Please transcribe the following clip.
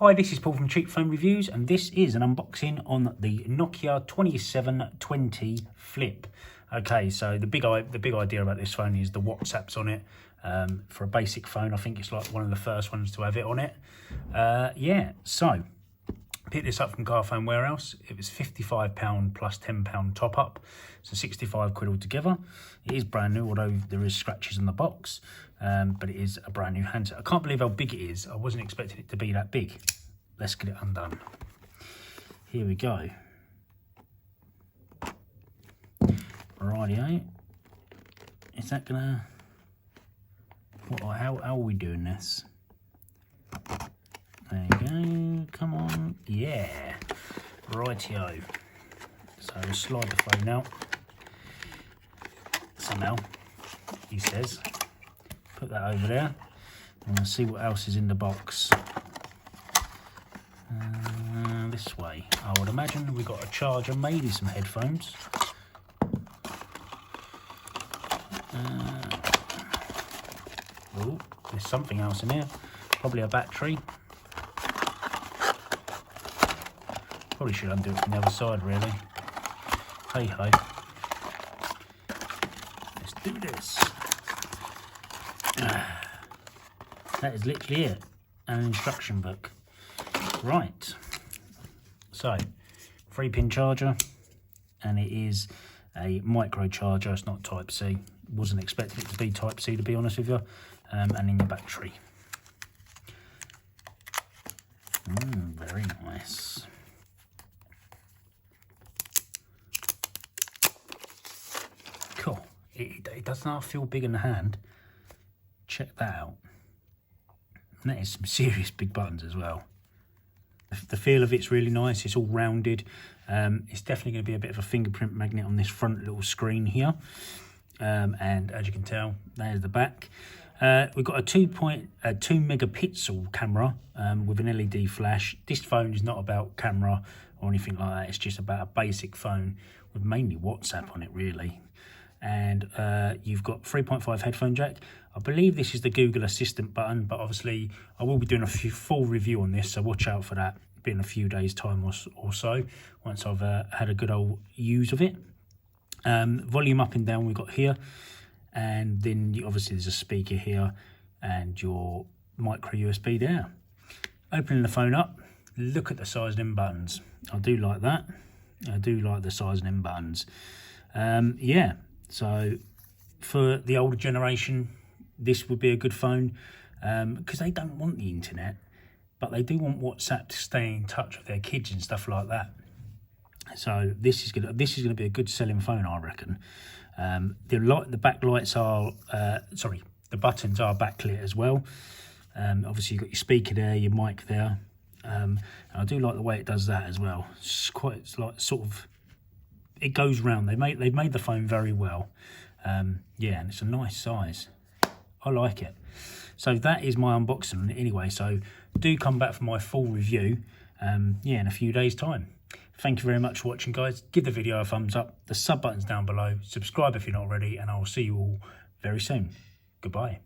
Hi, this is Paul from Cheap Phone Reviews, and this is an unboxing on the Nokia 2720 Flip. Okay, so the big idea about this phone is the WhatsApp's on it. For a basic phone, I think it's like one of the first ones to have it on it. Yeah, so picked this up from Car Phone Warehouse. It was £55 plus £10 top up, so 65 quid altogether. It is brand new, although there is scratches in the box, but it is a brand new handset. I can't believe how big it is. I wasn't expecting it to be that big. Let's get it undone. Here we go. Rightio. Is that gonna? How are we doing this? There you go. Come on. Yeah. Rightio. So we'll slide the phone out. Somehow, he says. Put that over there. And we'll see what else is in the box. This way. I would imagine we've got a charger, maybe some headphones. Oh, there's something else in here. Probably a battery. Probably should undo it from the other side, really. Hey ho. Let's do this. That is literally it. An instruction book. Right. So, 3-pin charger, and it is a micro charger. It's not Type C. Wasn't expecting it to be Type C, to be honest with you. And in your battery. Very nice. Cool. It does not feel big in the hand. Check that out. And that is some serious big buttons as well. The feel of it's really nice. It's all rounded. It's definitely going to be a bit of a fingerprint magnet on this front little screen here. And as you can tell, there's the back. We've got a 2 megapixel camera with an LED flash. This phone is not about camera or anything like that. It's just about a basic phone with mainly WhatsApp on it, really. And you've got 3.5 headphone jack. I believe this is the Google Assistant button, but obviously I will be doing a full review on this, so watch out for that. It'll be in a few days' time or so, once I've had a good old use of it. Volume up and down we've got here, and then obviously there's a speaker here and your micro USB there. Opening the phone up, look at the size of them buttons. I do like that. I do like the size of them buttons. Yeah, so for the older generation, this would be a good phone because they don't want the internet, but they do want WhatsApp to stay in touch with their kids and stuff like that. So this is gonna be a good selling phone, I reckon. The backlights are the buttons are backlit as well. Obviously you've got your speaker there, your mic there. And I do like the way it does that as well. It's like sort of, it goes round. They've made the phone very well. Yeah, and it's a nice size. I like it. So that is my unboxing on it anyway. So do come back for my full review. Yeah, in a few days' time. Thank you very much for watching, guys. Give the video a thumbs up. The sub button's down below. Subscribe if you're not already, and I will see you all very soon. Goodbye.